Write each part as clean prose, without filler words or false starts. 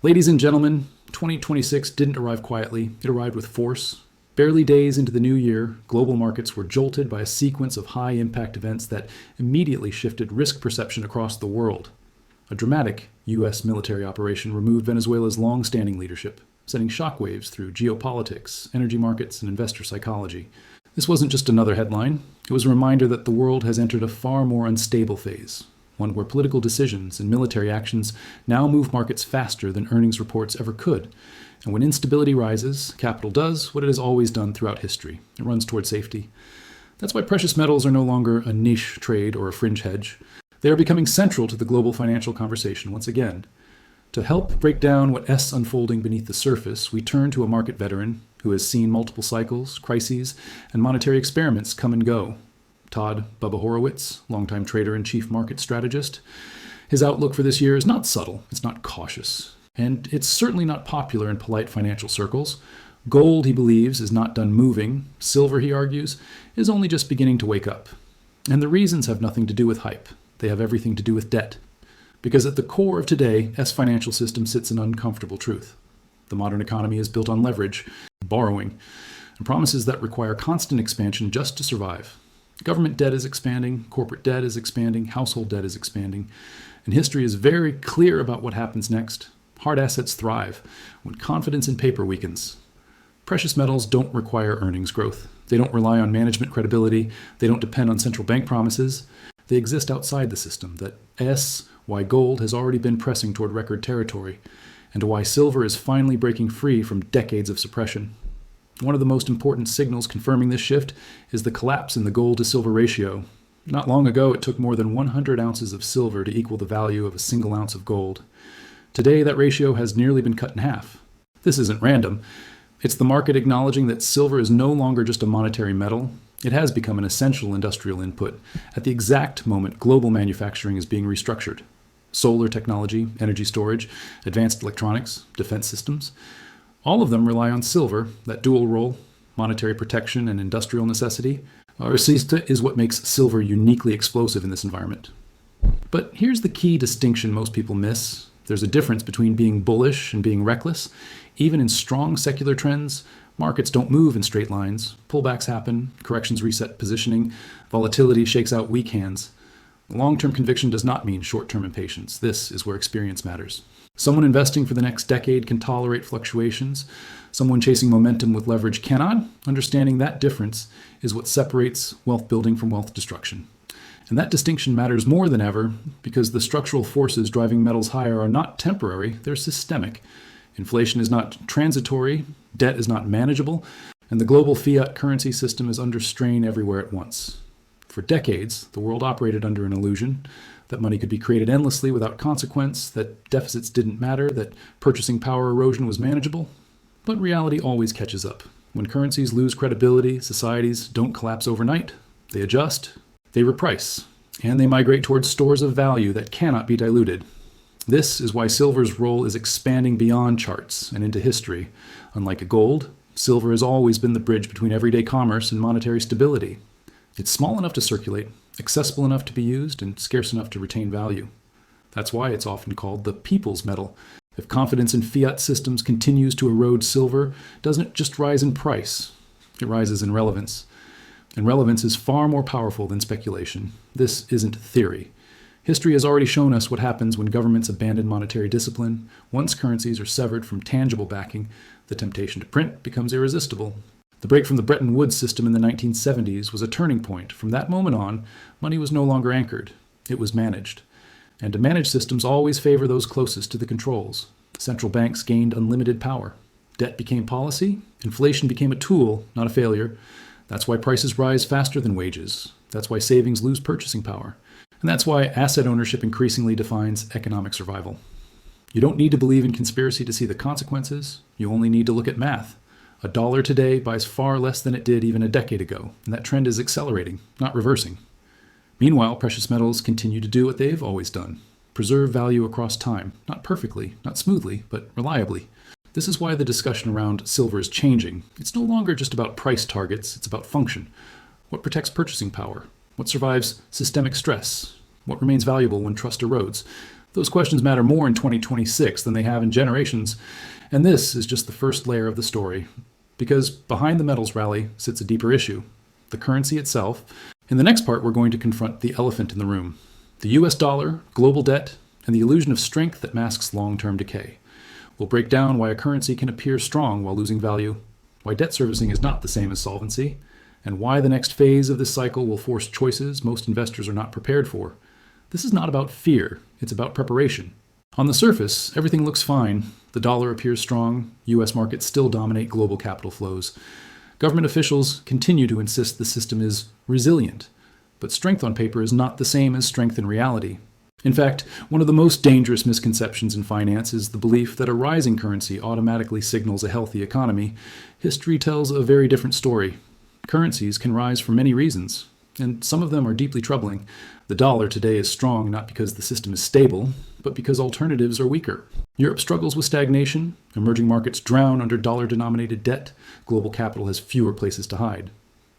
Ladies and gentlemen, 2026 didn't arrive quietly, it arrived with force. Barely days into the new year, global markets were jolted by a sequence of high-impact events that immediately shifted risk perception across the world. A dramatic U.S. military operation removed Venezuela's long-standing leadership, sending shockwaves through geopolitics, energy markets, and investor psychology. This wasn't just another headline, it was a reminder that the world has entered a far more unstable phase, one where political decisions and military actions now move markets faster than earnings reports ever could. And when instability rises, capital does what it has always done throughout history. It runs toward safety. That's why precious metals are no longer a niche trade or a fringe hedge. They are becoming central to the global financial conversation once again. To help break down what's unfolding beneath the surface, we turn to a market veteran who has seen multiple cycles, crises, and monetary experiments come and go. Todd Bubba Horowitz, longtime trader and chief market strategist. His outlook for this year is not subtle, it's not cautious, and it's certainly not popular in polite financial circles. Gold, he believes, is not done moving. Silver, he argues, is only just beginning to wake up. And the reasons have nothing to do with hype. They have everything to do with debt. Because at the core of today's financial system sits an uncomfortable truth. The modern economy is built on leverage, borrowing, and promises that require constant expansion just to survive. Government debt is expanding, corporate debt is expanding, household debt is expanding, and history is very clear about what happens next. Hard assets thrive when confidence in paper weakens. Precious metals don't require earnings growth. They don't rely on management credibility. They don't depend on central bank promises. They exist outside the system. That's why gold has already been pressing toward record territory, and why silver is finally breaking free from decades of suppression. One of the most important signals confirming this shift is the collapse in the gold to silver ratio. Not long ago, it took more than 100 ounces of silver to equal the value of a single ounce of gold. Today, that ratio has nearly been cut in half. This isn't random. It's the market acknowledging that silver is no longer just a monetary metal. It has become an essential industrial input at the exact moment global manufacturing is being restructured. Solar technology, energy storage, advanced electronics, defense systems, all of them rely on silver, that dual role, monetary protection and industrial necessity, or is what makes silver uniquely explosive in this environment. But here's the key distinction most people miss. There's a difference between being bullish and being reckless. Even in strong secular trends, markets don't move in straight lines. Pullbacks happen, corrections reset positioning, volatility shakes out weak hands. Long-term conviction does not mean short-term impatience. This is where experience matters. Someone investing for the next decade can tolerate fluctuations. Someone chasing momentum with leverage cannot. Understanding that difference is what separates wealth building from wealth destruction. And that distinction matters more than ever because the structural forces driving metals higher are not temporary, they're systemic. Inflation is not transitory, debt is not manageable, and the global fiat currency system is under strain everywhere at once. For decades, the world operated under an illusion that money could be created endlessly without consequence, that deficits didn't matter, that purchasing power erosion was manageable. But reality always catches up. When currencies lose credibility, societies don't collapse overnight. They adjust, they reprice, and they migrate towards stores of value that cannot be diluted. This is why silver's role is expanding beyond charts and into history. Unlike gold, silver has always been the bridge between everyday commerce and monetary stability. It's small enough to circulate, accessible enough to be used, and scarce enough to retain value. That's why it's often called the people's metal. If confidence in fiat systems continues to erode silver, doesn't it just rise in price? It rises in relevance. And relevance is far more powerful than speculation. This isn't theory. History has already shown us what happens when governments abandon monetary discipline. Once currencies are severed from tangible backing, the temptation to print becomes irresistible. The break from the Bretton Woods system in the 1970s was a turning point. From that moment on, money was no longer anchored. It was managed. And to manage systems always favor those closest to the controls. Central banks gained unlimited power. Debt became policy. Inflation became a tool, not a failure. That's why prices rise faster than wages. That's why savings lose purchasing power. And that's why asset ownership increasingly defines economic survival. You don't need to believe in conspiracy to see the consequences. You only need to look at math. $1 today buys far less than it did even a decade ago, and that trend is accelerating, not reversing. Meanwhile, precious metals continue to do what they've always done: preserve value across time, not perfectly, not smoothly, but reliably. This is why the discussion around silver is changing. It's no longer just about price targets, it's about function. What protects purchasing power? What survives systemic stress? What remains valuable when trust erodes? Those questions matter more in 2026 than they have in generations, and this is just the first layer of the story. Because behind the metals rally sits a deeper issue, the currency itself. In the next part, we're going to confront the elephant in the room, the US dollar, global debt, and the illusion of strength that masks long-term decay. We'll break down why a currency can appear strong while losing value, why debt servicing is not the same as solvency, and why the next phase of this cycle will force choices most investors are not prepared for. This is not about fear, it's about preparation. On the surface, everything looks fine. The dollar appears strong, US markets still dominate global capital flows. Government officials continue to insist the system is resilient, but strength on paper is not the same as strength in reality. In fact, one of the most dangerous misconceptions in finance is the belief that a rising currency automatically signals a healthy economy. History tells a very different story. Currencies can rise for many reasons, and some of them are deeply troubling. The dollar today is strong not because the system is stable, but because alternatives are weaker. Europe struggles with stagnation, emerging markets drown under dollar-denominated debt, global capital has fewer places to hide.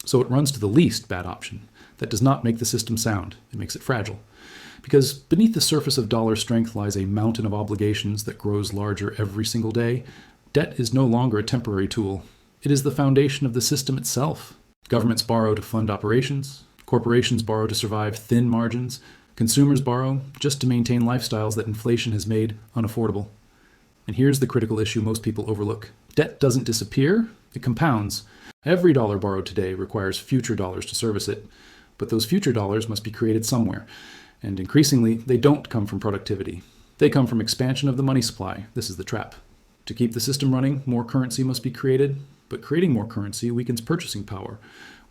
So it runs to the least bad option. That does not make the system sound, it makes it fragile. Because beneath the surface of dollar strength lies a mountain of obligations that grows larger every single day. Debt is no longer a temporary tool. It is the foundation of the system itself. Governments borrow to fund operations. Corporations borrow to survive thin margins. Consumers borrow just to maintain lifestyles that inflation has made unaffordable. And here's the critical issue most people overlook. Debt doesn't disappear, it compounds. Every dollar borrowed today requires future dollars to service it. But those future dollars must be created somewhere. And increasingly, they don't come from productivity. They come from expansion of the money supply. This is the trap. To keep the system running, more currency must be created, but creating more currency weakens purchasing power.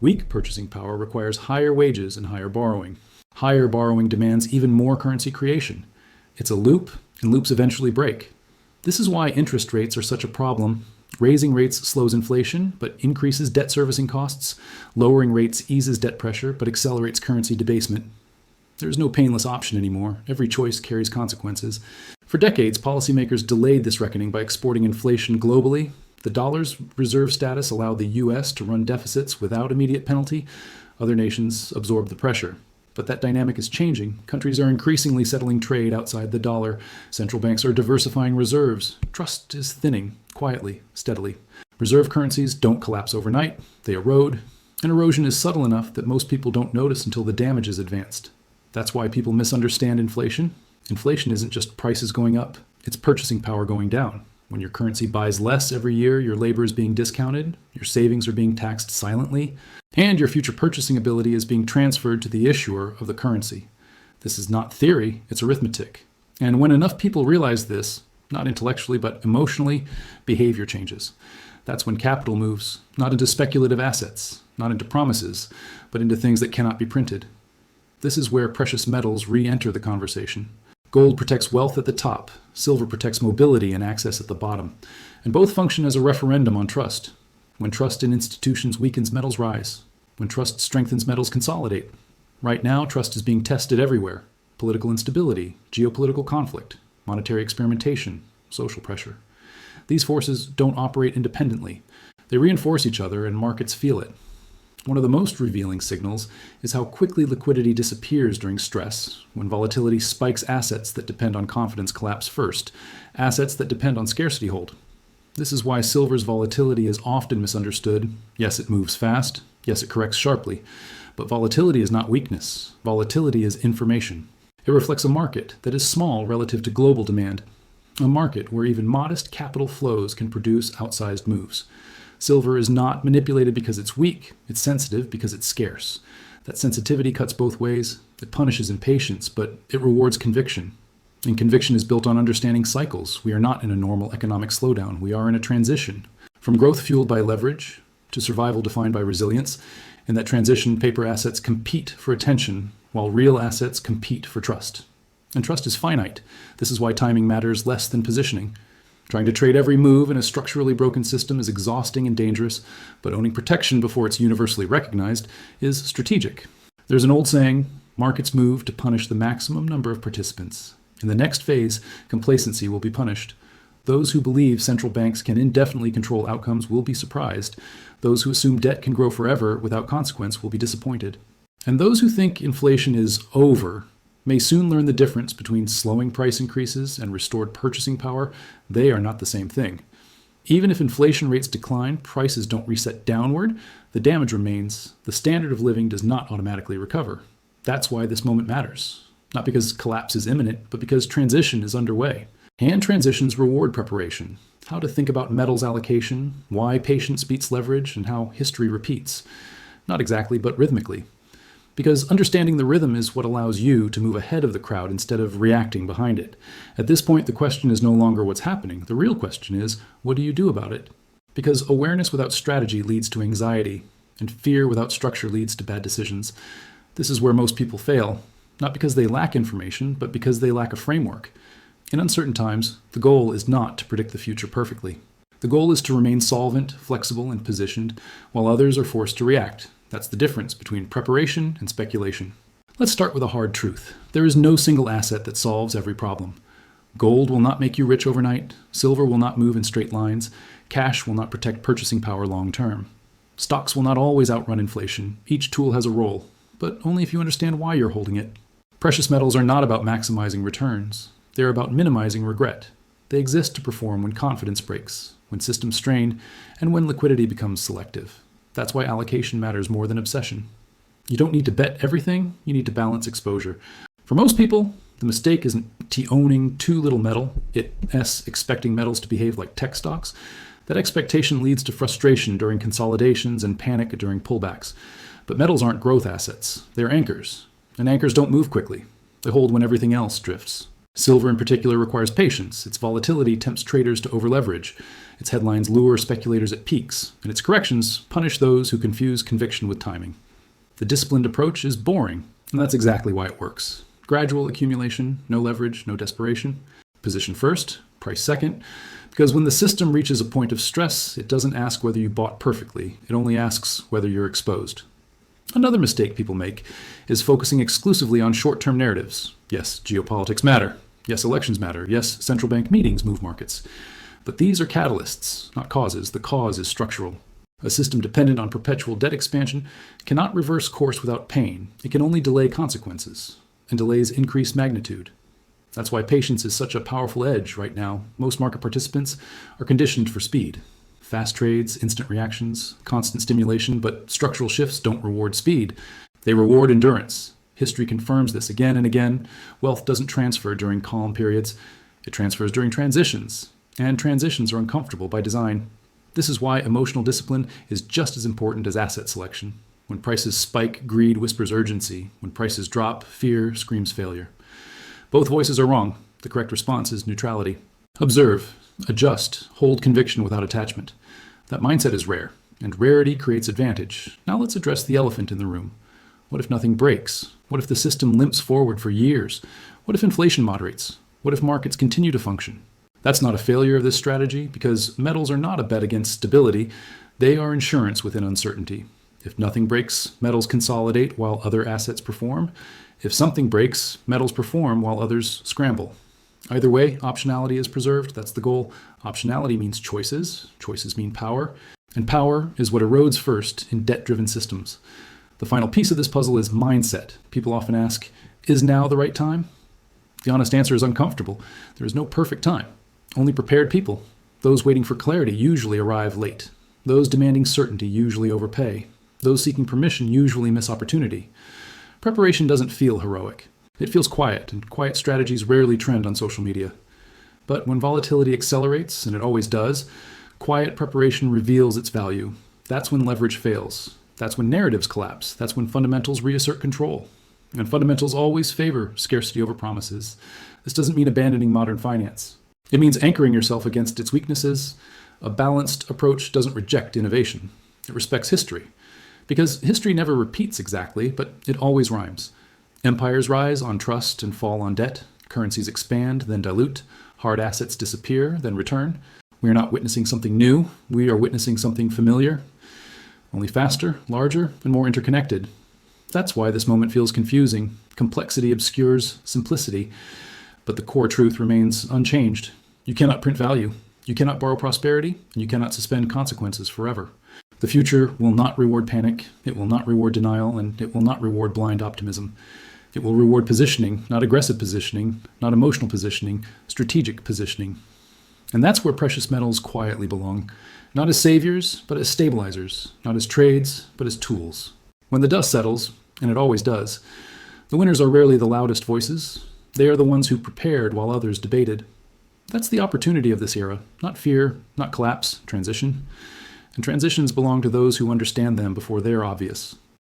Weak purchasing power requires higher wages and higher borrowing. Higher borrowing demands even more currency creation. It's a loop, and loops eventually break. This is why interest rates are such a problem. Raising rates slows inflation, but increases debt servicing costs. Lowering rates eases debt pressure, but accelerates currency debasement. There's no painless option anymore. Every choice carries consequences. For decades, policymakers delayed this reckoning by exporting inflation globally. The dollar's reserve status allowed the US to run deficits without immediate penalty. Other nations absorbed the pressure. But that dynamic is changing. Countries are increasingly settling trade outside the dollar. Central banks are diversifying reserves. Trust is thinning, quietly, steadily. Reserve currencies don't collapse overnight. They erode. And erosion is subtle enough that most people don't notice until the damage is advanced. That's why people misunderstand inflation. Inflation isn't just prices going up, it's purchasing power going down. When your currency buys less every year, your labor is being discounted, your savings are being taxed silently, and your future purchasing ability is being transferred to the issuer of the currency. This is not theory, it's arithmetic. And when enough people realize this, not intellectually but emotionally, behavior changes. That's when capital moves, not into speculative assets, not into promises, but into things that cannot be printed. This is where precious metals re-enter the conversation. Gold protects wealth at the top, silver protects mobility and access at the bottom, and both function as a referendum on trust. When trust in institutions weakens, metals rise. When trust strengthens, metals consolidate. Right now, trust is being tested everywhere. Political instability, geopolitical conflict, monetary experimentation, social pressure. These forces don't operate independently. They reinforce each other and markets feel it. One of the most revealing signals is how quickly liquidity disappears during stress, when volatility spikes assets that depend on confidence collapse first, assets that depend on scarcity hold. This is why silver's volatility is often misunderstood. Yes, it moves fast. Yes, it corrects sharply. But volatility is not weakness. Volatility is information. It reflects a market that is small relative to global demand, a market where even modest capital flows can produce outsized moves. Silver is not manipulated because it's weak, it's sensitive because it's scarce. That sensitivity cuts both ways. It punishes impatience, but it rewards conviction. And conviction is built on understanding cycles. We are not in a normal economic slowdown. We are in a transition. From growth fueled by leverage to survival defined by resilience. In that transition, paper assets compete for attention, while real assets compete for trust. And trust is finite. This is why timing matters less than positioning. Trying to trade every move in a structurally broken system is exhausting and dangerous, but owning protection before it's universally recognized is strategic. There's an old saying, markets move to punish the maximum number of participants. In the next phase, complacency will be punished. Those who believe central banks can indefinitely control outcomes will be surprised. Those who assume debt can grow forever without consequence will be disappointed. And those who think inflation is over may soon learn the difference between slowing price increases and restored purchasing power. They are not the same thing. Even if inflation rates decline, prices don't reset downward, the damage remains. The standard of living does not automatically recover. That's why this moment matters. Not because collapse is imminent, but because transition is underway. And transitions reward preparation. How to think about metals allocation, why patience beats leverage, and how history repeats. Not exactly, but rhythmically. Because understanding the rhythm is what allows you to move ahead of the crowd instead of reacting behind it. At this point, the question is no longer what's happening. The real question is, what do you do about it? Because awareness without strategy leads to anxiety, and fear without structure leads to bad decisions. This is where most people fail, not because they lack information, but because they lack a framework. In uncertain times, the goal is not to predict the future perfectly. The goal is to remain solvent, flexible, and positioned, while others are forced to react. That's the difference between preparation and speculation. Let's start with a hard truth. There is no single asset that solves every problem. Gold will not make you rich overnight. Silver will not move in straight lines. Cash will not protect purchasing power long term. Stocks will not always outrun inflation. Each tool has a role, but only if you understand why you're holding it. Precious metals are not about maximizing returns. They're about minimizing regret. They exist to perform when confidence breaks, when systems strain, and when liquidity becomes selective. That's why allocation matters more than obsession. You don't need to bet everything, you need to balance exposure. For most people, the mistake isn't owning too little metal, it's expecting metals to behave like tech stocks. That expectation leads to frustration during consolidations and panic during pullbacks. But metals aren't growth assets, they're anchors. And anchors don't move quickly. They hold when everything else drifts. Silver in particular requires patience. Its volatility tempts traders to overleverage. Its headlines lure speculators at peaks, and its corrections punish those who confuse conviction with timing. The disciplined approach is boring, and that's exactly why it works. Gradual accumulation, no leverage, no desperation. Position first, price second, because when the system reaches a point of stress, it doesn't ask whether you bought perfectly. It only asks whether you're exposed. Another mistake people make is focusing exclusively on short-term narratives. Yes, geopolitics matter. Yes, elections matter. Yes, central bank meetings move markets. But these are catalysts, not causes. The cause is structural. A system dependent on perpetual debt expansion cannot reverse course without pain. It can only delay consequences, and delays increase magnitude. That's why patience is such a powerful edge right now. Most market participants are conditioned for speed. Fast trades, instant reactions, constant stimulation, but structural shifts don't reward speed. They reward endurance. History confirms this again and again. Wealth doesn't transfer during calm periods. It transfers during transitions. And transitions are uncomfortable by design. This is why emotional discipline is just as important as asset selection. When prices spike, greed whispers urgency. When prices drop, fear screams failure. Both voices are wrong. The correct response is neutrality. Observe, adjust, hold conviction without attachment. That mindset is rare, and rarity creates advantage. Now let's address the elephant in the room. What if nothing breaks? What if the system limps forward for years? What if inflation moderates? What if markets continue to function? That's not a failure of this strategy, because metals are not a bet against stability. They are insurance within uncertainty. If nothing breaks, metals consolidate while other assets perform. If something breaks, metals perform while others scramble. Either way, optionality is preserved. That's the goal. Optionality means choices. Choices mean power. And power is what erodes first in debt-driven systems. The final piece of this puzzle is mindset. People often ask, is now the right time? The honest answer is uncomfortable. There is no perfect time. Only prepared people. Those waiting for clarity usually arrive late. Those demanding certainty usually overpay. Those seeking permission usually miss opportunity. Preparation doesn't feel heroic. It feels quiet, and quiet strategies rarely trend on social media. But when volatility accelerates, and it always does, quiet preparation reveals its value. That's when leverage fails. That's when narratives collapse. That's when fundamentals reassert control. And fundamentals always favor scarcity over promises. This doesn't mean abandoning modern finance. It means anchoring yourself against its weaknesses. A balanced approach doesn't reject innovation. It respects history. Because history never repeats exactly, but it always rhymes. Empires rise on trust and fall on debt. Currencies expand, then dilute. Hard assets disappear, then return. We are not witnessing something new. We are witnessing something familiar, only faster, larger, and more interconnected. That's why this moment feels confusing. Complexity obscures simplicity, but the core truth remains unchanged. You cannot print value. You cannot borrow prosperity, and you cannot suspend consequences forever. The future will not reward panic, it will not reward denial, and it will not reward blind optimism. It will reward positioning, not aggressive positioning, not emotional positioning, strategic positioning. And that's where precious metals quietly belong, not as saviors, but as stabilizers, not as trades, but as tools. When the dust settles, and it always does, the winners are rarely the loudest voices. They are the ones who prepared while others debated. That's the opportunity of this era, not fear, not collapse, transition. And transitions belong to those who understand them before they're obvious.